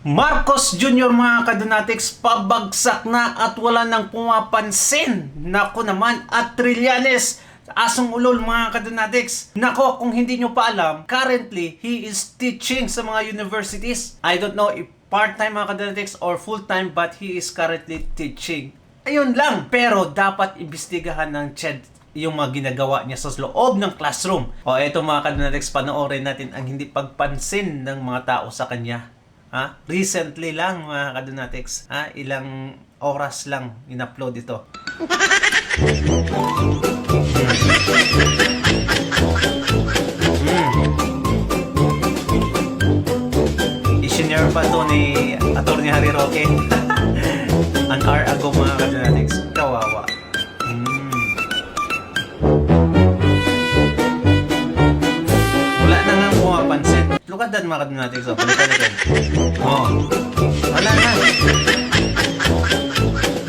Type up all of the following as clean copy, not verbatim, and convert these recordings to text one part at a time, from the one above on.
Marcos Jr. mga kadonatics, pabagsak na at wala nang pumapansin. Nako naman, at Trillanes, asong ulol mga kadonatics. Nako, kung hindi nyo pa alam, currently, he is teaching sa mga universities. I don't know if part-time mga kadonatics or full-time, but he is currently teaching. Ayun lang, pero dapat imbestigahan ng CHED yung mga ginagawa niya sa loob ng classroom. O eto mga kadonatics, panoorin natin ang hindi pagpansin ng mga tao sa kanya. Recently lang mga kadonatics, ilang oras lang in-upload ito. I-share pa to ni Atty. Harry Roque. An hour ago mga kadonatics. Kawawa. Wala na nga pumapansin. Look at that mga kadonatics. Balikan natin. Wala na.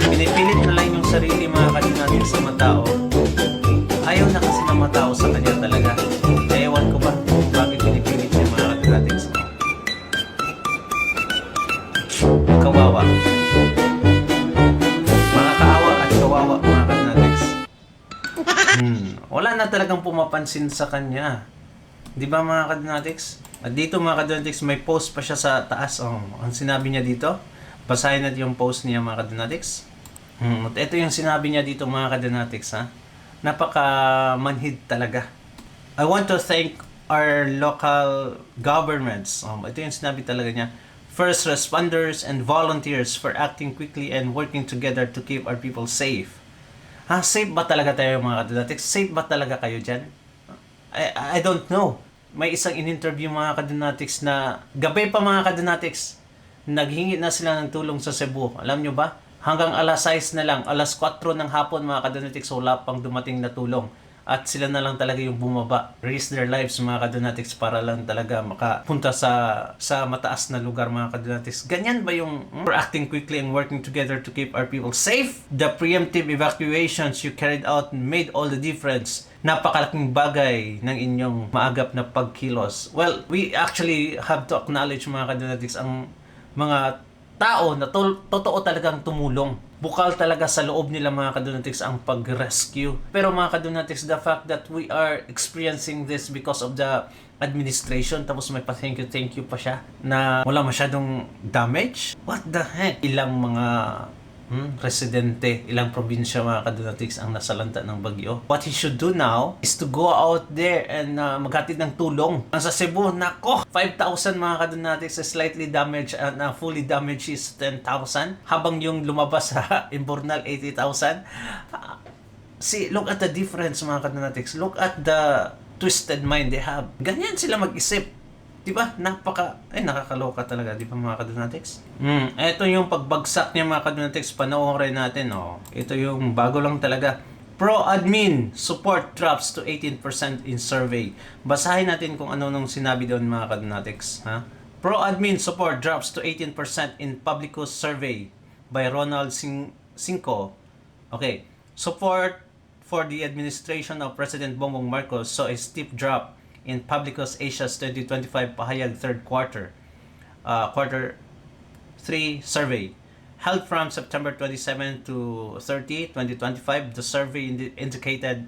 Pinipilit na lang yung sarili mga kadonatics sa mga tao. Ayaw na kasi ng mga tao sa kanya talaga. Ewan ko ba kung bakit pinipilit niya mga kadonatics. Kawawa. Mga kaawa at kawawa mga kadonatics. Wala na talagang pumapansin sa kanya. Di ba mga kadonatics? At dito mga kadonatics, may post pa siya sa taas. Ang sinabi niya dito, basahin natin yung post niya mga kadonatics. At ito yung sinabi niya dito mga kadonatics. Napaka manhid talaga. I want to thank our local governments. Ito yung sinabi talaga niya. First responders and volunteers for acting quickly and working together to keep our people safe. Safe ba talaga tayo mga kadonatics? Safe ba talaga kayo dyan? I don't know. May isang in-interview mga kadonatics na gabi pa mga kadonatics, naghingi na sila ng tulong sa Cebu. Alam nyo ba? Hanggang alas 6 na lang, alas 4 ng hapon mga kadonatics, wala pang dumating na tulong. At sila na lang talaga yung bumaba, risk their lives mga kadonatics para lang talaga makapunta sa mataas na lugar mga kadonatics. Ganyan ba yung we're acting quickly and working together to keep our people safe? The preemptive evacuations you carried out made all the difference. Napakalaking bagay ng inyong maagap na pagkilos. Well, we actually have to acknowledge mga kadonatics ang mga tao na totoo talagang tumulong. Bukal talaga sa loob nila mga kadonatics ang pag-rescue. Pero mga kadonatics, the fact that we are experiencing this because of the administration, tapos may pa-thank you pa siya na wala masyadong damage? What the heck? Ilang mga residente, ilang probinsya mga kadonatics ang nasalanta ng bagyo. What he should do now is to go out there and maghatid ng tulong. Ang sa Cebu, nako, 5,000 mga kadonatics is slightly damaged and fully damaged is 10,000. Habang yung lumabas sa Imbornal, 80,000. See, look at the difference mga kadonatics. Look at the twisted mind they have. Ganyan sila mag-isip. Diba? Nakakaloka talaga. Diba mga kadonatics? Ito yung pagbagsak niya mga kadonatics. Panoorin natin. Ito yung bago lang talaga. Pro-admin support drops to 18% in survey. Basahin natin kung ano nung sinabi doon mga kadonatics. Pro-admin support drops to 18% in Publicus survey by Ronald Cinco. Okay. Support for the administration of President Bongbong Marcos saw a steep drop in Publicus Asia's 2025 Pahayag third quarter, quarter 3 survey. Held from September 27 to 30, 2025, the survey indicated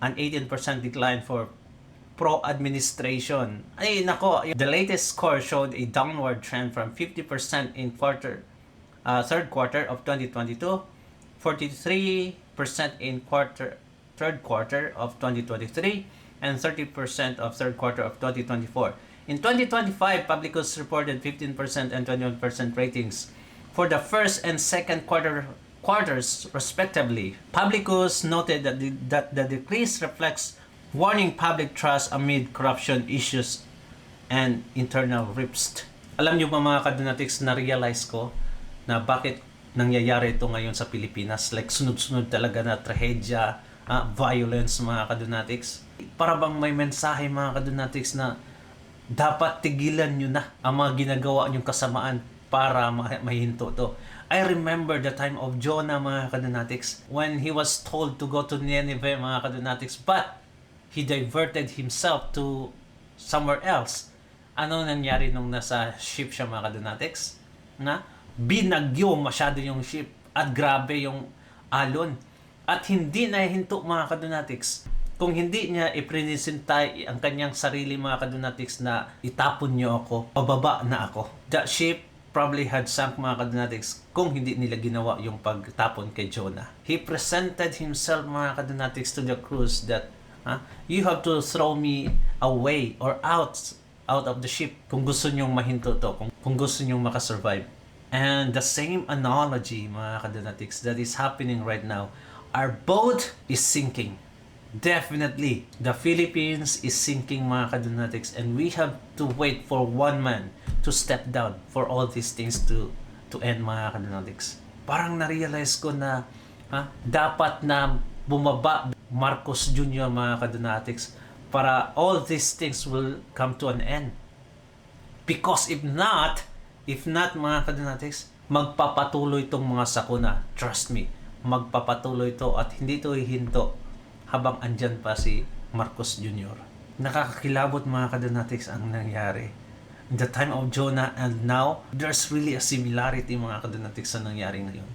an 18% decline for pro-administration. Ay, nako, the latest score showed a downward trend from 50% in third quarter of 2022, 43% in third quarter of 2023, and 30% of third quarter of 2024. In 2025, Publicus reported 15% and 21% ratings for the first and second quarters respectively. Publicus noted that the decrease reflects waning public trust amid corruption issues and internal rifts. Alam niyo ba mga kadonatics, na-realize ko na bakit nangyayari ito ngayon sa Pilipinas? Like sunod-sunod talaga na trahedya, violence mga kadonatics. Para bang may mensahe mga kadonatics na dapat tigilan nyo na ang mga ginagawa nyong kasamaan para mahinto to. I remember the time of Jonah mga kadonatics when he was told to go to Nineveh mga kadonatics, but he diverted himself to somewhere else. Ano nangyari nung nasa ship siya mga kadonatics? Na binagyo masyado yung ship at grabe yung alon. At hindi nahihinto mga kadonatics. Kung hindi niya ipresentay ang kanyang sarili mga kadonatics na itapon niyo ako, pababa na ako. That ship probably had sunk mga kadonatics kung hindi nila ginawa yung pagtapon kay Jonah. He presented himself mga kadonatics to the crews that you have to throw me away or out of the ship kung gusto nyong mahinto to, kung gusto nyong makasurvive. And the same analogy mga kadonatics that is happening right now. Our boat is sinking. Definitely, the Philippines is sinking mga kadonatics, and we have to wait for one man to step down for all these things to end mga kadonatics. Parang na-realize ko na dapat na bumaba Marcos Jr. mga kadonatics para all these things will come to an end. Because if not mga kadonatics, magpapatuloy itong mga sakuna. Trust me, magpapatuloy to at hindi to hihinto habang andyan pa si Marcos Jr. Nakakakilabot mga kadonatics ang nangyari. In the time of Jonah and now, there's really a similarity mga kadonatics sa nangyari ngayon.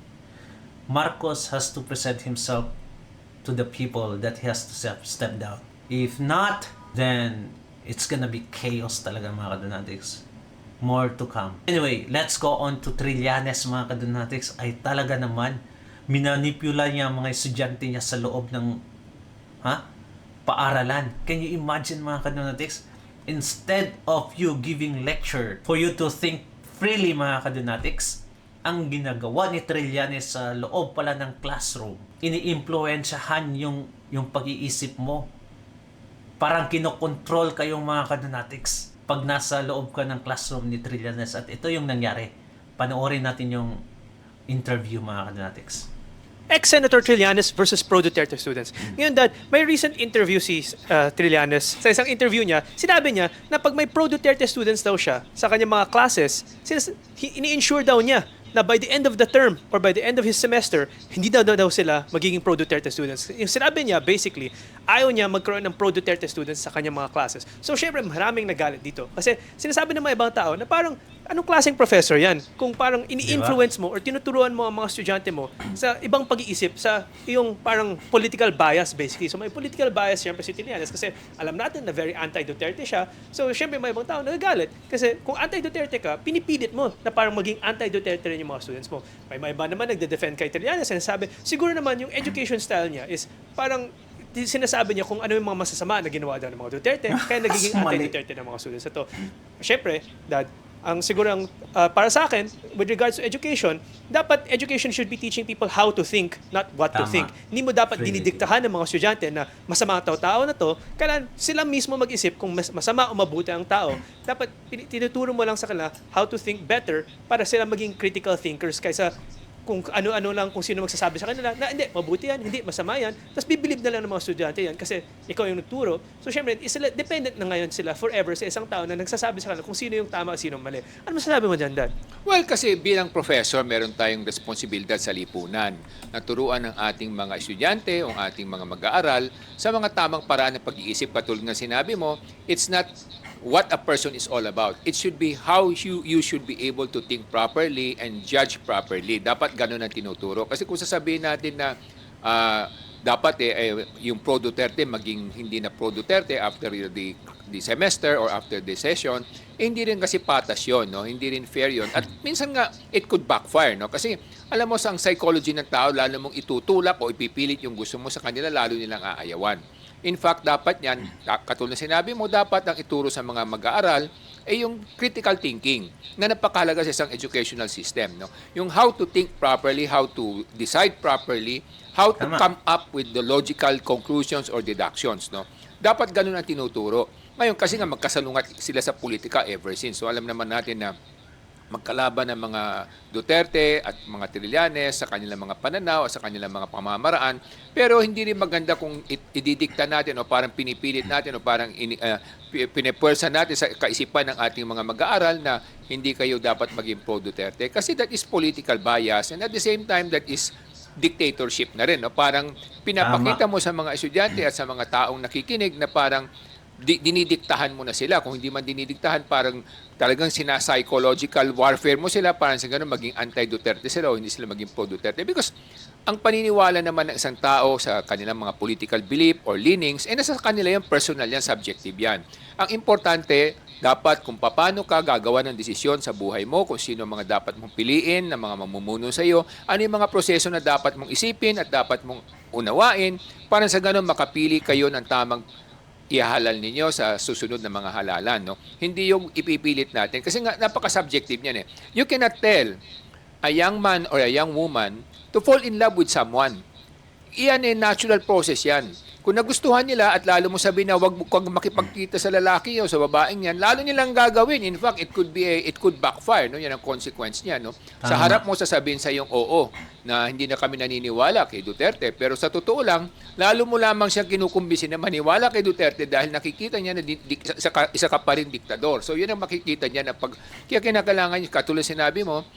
Marcos has to present himself to the people that he has to step down. If not, then it's gonna be chaos talaga mga kadonatics. More to come. Anyway, let's go on to Trillanes mga kadonatics. Ay talaga naman, minanipula niya mga estudyante niya sa loob ng paaralan. Can you imagine mga kadonatics? Instead of you giving lecture for you to think freely mga kadonatics, ang ginagawa ni Trillanes sa loob pala ng classroom, ini-impluwensyahan yung pag-iisip mo. Parang kinokontrol kayong mga kadonatics pag nasa loob ka ng classroom ni Trillanes. At ito yung nangyari. Panoorin natin yung interview mga kadonatics. Ex-Senator Trillanes versus pro-Duterte students. Ngayon, Dad, may recent interview si Trillanes. Sa isang interview niya, sinabi niya na pag may pro-Duterte students daw siya sa kanyang mga classes, ini-ensure daw niya na by the end of the term or by the end of his semester, hindi daw sila magiging pro-Duterte students. Yung sinabi niya, basically, ayaw niya magkaroon ng pro-Duterte students sa kanyang mga classes. So, syempre, maraming nagalit dito. Kasi sinasabi ng mga ibang tao na parang, anong klaseng professor yan? Kung parang ini-influence mo or tinuturuan mo ang mga estudyante mo sa ibang pag-iisip, sa iyong parang political bias, basically. So, may political bias, syempre, si Trillanes kasi alam natin na very anti-Duterte siya. So, syempre, may ibang tao nagagalit. Kasi kung anti-Duterte ka, pinipilit mo na parang maging anti-Duterte rin yung mga students mo. May iba naman nagde-defend kay Trillanes. Sinasabi, siguro naman yung education style niya is parang sinasabi niya kung ano yung mga masasama na ginawa daw ng mga Duterte, kaya nagiging anti-Duterte ng mga students. Ito, syempre, Dad, ang sigurang para sa akin, with regards to education, dapat education should be teaching people how to think, not what to think. Hindi mo dapat dinidiktahan ng mga estudyante na masama ang tao na to, kailan sila mismo mag-isip kung masama o mabuti ang tao. Dapat tinuturo mo lang sa kanila how to think better para sila maging critical thinkers kaysa kung ano-ano lang, kung sino magsasabi sa kanila na hindi, mabuti yan, hindi, masama yan. Tapos bibilib na lang ng mga estudyante yan kasi ikaw yung nagturo. So syempre, dependent na ngayon sila forever sa isang tao na nagsasabi sa kanila kung sino yung tama at sino yung mali. Ano masasabi mo dyan, Dad? Well, kasi bilang professor, meron tayong responsibilidad sa lipunan na turuan ng ating mga estudyante o ating mga mag-aaral sa mga tamang paraan ng pag-iisip. Katulad ng sinabi mo, it's not what a person is all about. It should be how you should be able to think properly and judge properly. Dapat ganun ang tinuturo. Kasi kung sasabihin natin na dapat yung pro-Duterte maging hindi na pro-Duterte after the semester or after the session, hindi rin kasi patas yun, no? Hindi rin fair yun. At minsan nga, it could backfire, no? Kasi alam mo sa psychology ng tao, lalo mong itutulak o ipipilit yung gusto mo sa kanila, lalo nilang aayawan. In fact, dapat yan, katulad na sinabi mo, dapat ang ituro sa mga mag-aaral ay yung critical thinking na napakahalaga sa isang educational system. No? Yung how to think properly, how to decide properly, how to come up with the logical conclusions or deductions. No? Dapat ganun ang tinuturo. Ngayon, kasi nga magkasalungat sila sa politika ever since. So alam naman natin na magkalaban ng mga Duterte at mga Trillanes sa kanilang mga pananaw, sa kanilang mga pamamaraan. Pero hindi rin maganda kung ididikta natin o parang pinipilit natin o parang pinepwersa natin sa kaisipan ng ating mga mag-aaral na hindi kayo dapat maging pro-Duterte. Kasi that is political bias and at the same time that is dictatorship na rin. No? Parang pinapakita mo sa mga estudyante at sa mga taong nakikinig na parang dinidiktahan mo na sila. Kung hindi man dinidiktahan, parang talagang sina-psychological warfare mo sila para sa ganun maging anti-Duterte sila o hindi sila maging pro-Duterte. Because ang paniniwala naman ng isang tao sa kanilang mga political belief or leanings, nasa kanila yan, personal yan, subjective yan. Ang importante, dapat kung paano ka gagawa ng desisyon sa buhay mo, kung sino mga dapat mong piliin, na mga mamumuno sa iyo, ano yung mga proseso na dapat mong isipin at dapat mong unawain para sa ganun makapili kayo ng tamang ihahalal ninyo sa susunod na mga halalan. No? Hindi yung ipipilit natin. Kasi nga, napaka-subjective niyan eh. You cannot tell a young man or a young woman to fall in love with someone. Iyan eh, natural process yan. Kung nagustuhan nila at lalo mo sabihin na wag mo kang makipagkita sa lalaki o sa babaeng yan, lalo nilang gagawin. In fact, it could backfire. No? Yan ang consequence niya. No? Sa Tama. harap mo sasabihin sa yung oo, na hindi na kami naniniwala kay Duterte. Pero sa totoo lang, lalo mo lamang siyang kinukumbisi na maniwala kay Duterte dahil nakikita niya na isa ka pa rin diktador. So yun ang makikita niya na kaya kinakailangan niya, katulad sinabi mo,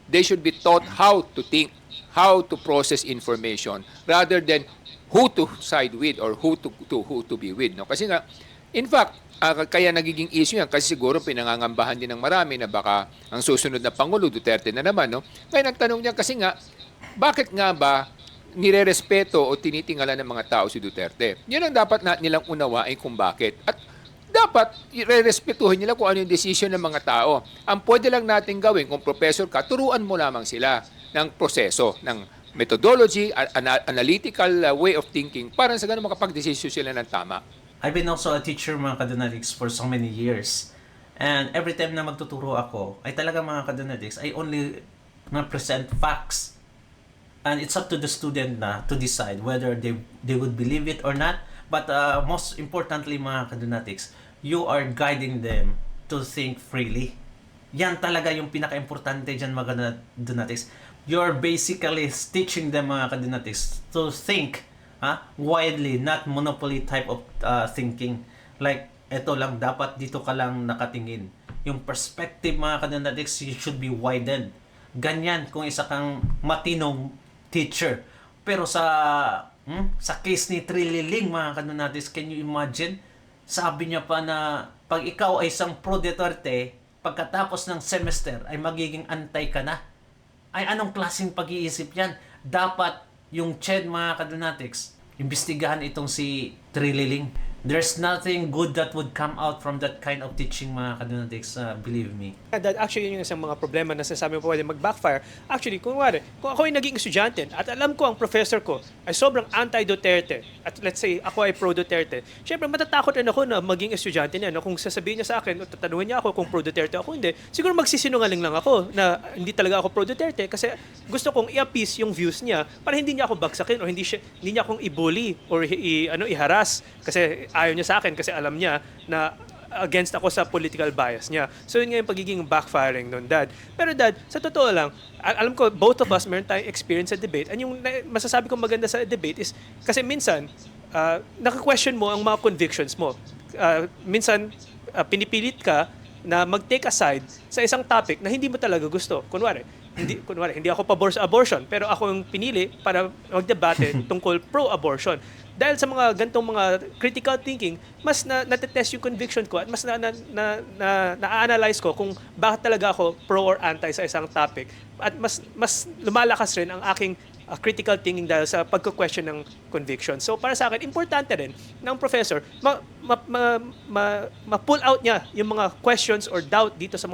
they should be taught how to think, how to process information, rather than who to side with or who to be with. No? Kasi nga, in fact, kaya nagiging issue yan kasi siguro pinangangambahan din ng marami na baka ang susunod na Pangulo, Duterte na naman. No? Kaya nagtanong niya kasi nga, bakit nga ba nire-respeto o tinitingala ng mga tao si Duterte? Yan ang dapat nilang unawain kung bakit. At dapat i-respetuhin nila kung ano yung decision ng mga tao. Ang pwede lang natin gawin kung professor ka, turuan mo lamang sila ng proseso, ng methodology, analytical way of thinking para sa ganun makapag-desisyon sila ng tama. I've been also a teacher, mga kadonatics, for so many years. And every time na magtuturo ako, ay talaga mga kadonatics, I only present facts. And it's up to the student na to decide whether they would believe it or not. But most importantly, mga kadonatics, you are guiding them to think freely. Yan talaga yung pinaka-importante dyan, mga kadonatics. You're basically teaching them, mga kadonatics, to think widely, not monopoly type of thinking. Like, eto lang, dapat dito ka lang nakatingin. Yung perspective, mga kadonatics, you should be widened. Ganyan kung isa kang matinong teacher. Pero sa case ni Trililing, mga kadonatics, can you imagine? Sabi niya pa na pag ikaw ay isang pro-Duterte, pagkatapos ng semester ay magiging antay ka na. Ay anong klaseng pag-iisip yan? Dapat yung CHED, mga kadonatics, imbestigahan itong si Trililing. There's nothing good that would come out from that kind of teaching, mga kadonatics, believe me. That actually yun yung isang mga problema na sinasabi mo pwede mag-backfire. Actually, kung ako ay naging estudyante at alam ko ang professor ko ay sobrang anti-Duterte at let's say ako ay pro-Duterte, syempre matatakot rin ako na maging estudyante niya. No? Kung sasabihin niya sa akin o tatanungin niya ako kung pro-Duterte ako, hindi. Siguro magsisinungaling lang ako na hindi talaga ako pro-Duterte kasi gusto kong i-appease yung views niya para hindi niya ako bagsakin o hindi niya akong i-bully or i-harass kasi ayaw niya sa akin kasi alam niya na against ako sa political bias niya. So yun nga yung pagiging backfiring nun, Dad. Pero Dad, sa totoo lang, alam ko both of us meron tayong experience sa debate and yung masasabi kong maganda sa debate is kasi minsan naka-question mo ang mga convictions mo. Minsan pinipilit ka na mag-take a side sa isang topic na hindi mo talaga gusto. Kunwari, hindi ako pabor sa abortion, pero ako yung pinili para magdebate tungkol pro-abortion. Dahil sa mga gantong mga critical thinking, mas natetest yung conviction ko at mas na-analyze ko kung bakit talaga ako pro or anti sa isang topic. At mas lumalakas rin ang aking critical thinking dahil sa pagko-question ng conviction. So para sa akin, importante rin ng professor ma-pull out niya yung mga questions or doubt dito sa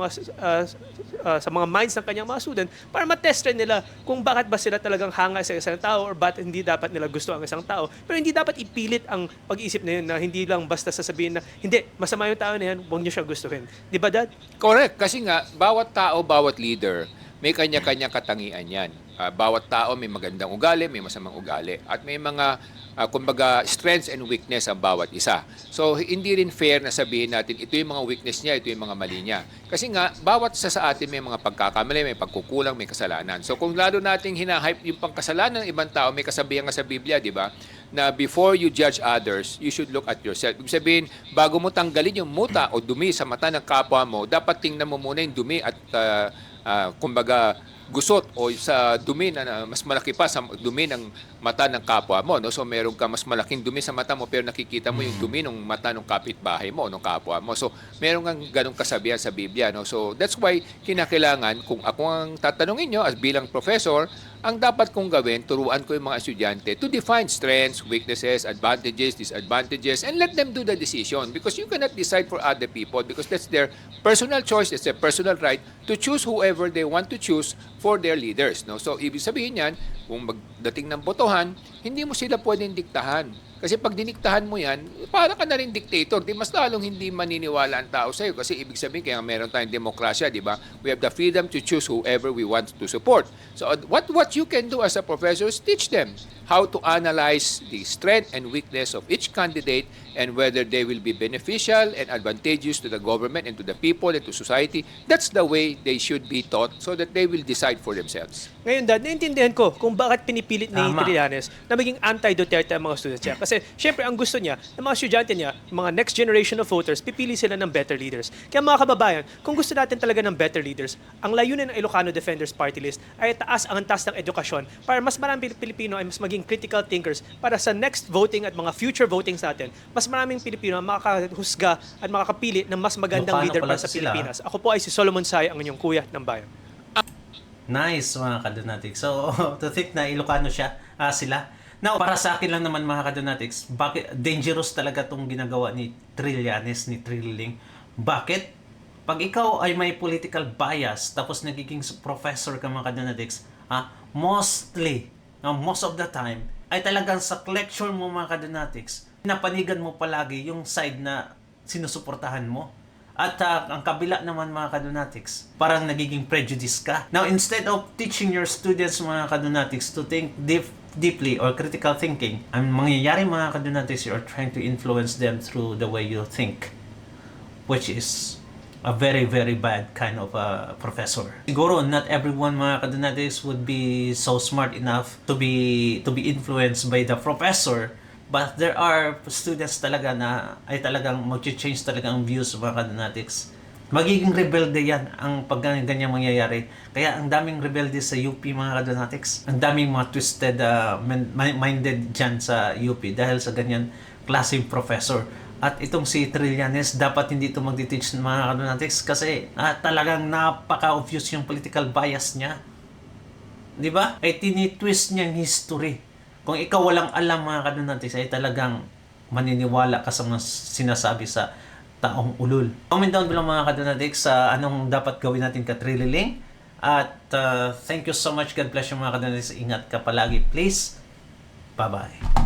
mga minds ng kanyang mga student para ma-test rin nila kung bakit ba sila talagang hanga sa isang tao or bakit hindi dapat nila gusto ang isang tao. Pero hindi dapat ipilit ang pag-iisip na yun na hindi lang basta sasabihin na hindi, masama yung tao na yan, huwag niyo siya gustuhin. Di ba, Dad? Correct. Kasi nga, bawat tao, bawat leader, may kanya-kanyang katangian yan. Bawat tao may magandang ugali, may masamang ugali. At may mga, kumbaga, strengths and weakness ang bawat isa. So, hindi rin fair na sabihin natin, ito yung mga weakness niya, ito yung mga mali niya. Kasi nga, bawat isa sa atin may mga pagkakamali, may pagkukulang, may kasalanan. So, kung lalo nating hinahype yung pangkasalanan ng ibang tao, may kasabihan nga sa Biblia, di ba? Na before you judge others, you should look at yourself. Ibig sabihin, bago mo tanggalin yung muta o dumi sa mata ng kapwa mo, dapat tingnan mo muna yung dumi at kumbaga, gusot o sa dumi na mas malaki pa sa dumi ng mata ng kapwa mo, no? So meron ka mas malaking dumi sa mata mo pero nakikita mo yung dumi ng mata ng kapitbahay mo, ng kapwa mo. So meron kang ganong kasabihan sa Biblia, no? So that's why kinakailangan, kung ako ang tatanungin nyo as bilang professor, ang dapat kong gawin, turuan ko yung mga estudyante to define strengths, weaknesses, advantages, disadvantages, and let them do the decision, because you cannot decide for other people because that's their personal choice, it's their personal right to choose whoever they want to choose for their leaders, no? So ibig sabihin yan, kung magdating ng botohan, hindi mo sila pwedeng diktahan. Kasi pag diniktahan mo yan, para ka na rin dictator. Di mas lalong hindi maniniwala ang tao sa'yo. Kasi ibig sabihin, kaya meron tayong demokrasya, di ba? We have the freedom to choose whoever we want to support. So what you can do as a professor is teach them how to analyze the strength and weakness of each candidate and whether they will be beneficial and advantageous to the government and to the people and to society. That's the way they should be taught so that they will decide for themselves. Ngayon, Dad, naintindihan ko kung bakit pinipilit ni Tama. Trillanes na maging anti-Duterte ang mga students niya. Kasi, syempre, ang gusto niya, ng mga estudyante niya, yung mga next generation of voters, pipili sila ng better leaders. Kaya mga kababayan, kung gusto natin talaga ng better leaders, ang layunin ng Ilocano Defenders Party List ay taas ang antas ng edukasyon para mas maraming Pilipino ay mas maging critical thinkers para sa next voting at mga future votings natin, mas maraming Pilipino ang makakahusga at makakapili ng mas magandang Ilocano leader pala para sa sila. Pilipinas. Ako po ay si Solomon Saya, ang inyong kuya ng bayan. Nice mga kadonatics. So, to think na Ilocano siya, sila. Now, para sa akin lang naman mga kadonatics, bakit dangerous talaga tong ginagawa ni Trillanes, ni Trilling? Bakit? Pag ikaw ay may political bias, tapos nagiging professor ka mga kadonatics, most of the time, ay talagang sa lecture mo mga kadonatics, napanigan mo palagi yung side na sinusuportahan mo. At ang kabila naman mga kadonatics, parang nagiging prejudice ka. Now, instead of teaching your students mga kadonatics to think deeply or critical thinking, ang mangyayari mga kadonatics, you're trying to influence them through the way you think, which is a very, very bad kind of professor. Siguro, not everyone mga kadonatics would be so smart enough to be influenced by the professor. But there are students talaga na ay talagang mag-change talaga ang views ng mga kadonatics. Magiging rebelde yan ang pag ganyan mangyayari. Kaya ang daming rebelde sa UP mga kadonatics. Ang daming mga twisted minded dyan sa UP dahil sa ganyan klaseng professor. At itong si Trillanes, dapat hindi ito mag-teach ng mga kadonatics kasi talagang napaka-obvious yung political bias niya. Di ba? Ay tinitwist niya yung history. Kung ikaw walang alam mga kadonatics, ay talagang maniniwala ka sa mga sinasabi sa taong ulul. Comment down below mga kadonatics sa anong dapat gawin natin ka Trilling. At thank you so much. God bless you mga kadonatics. Ingat ka palagi please. Bye-bye.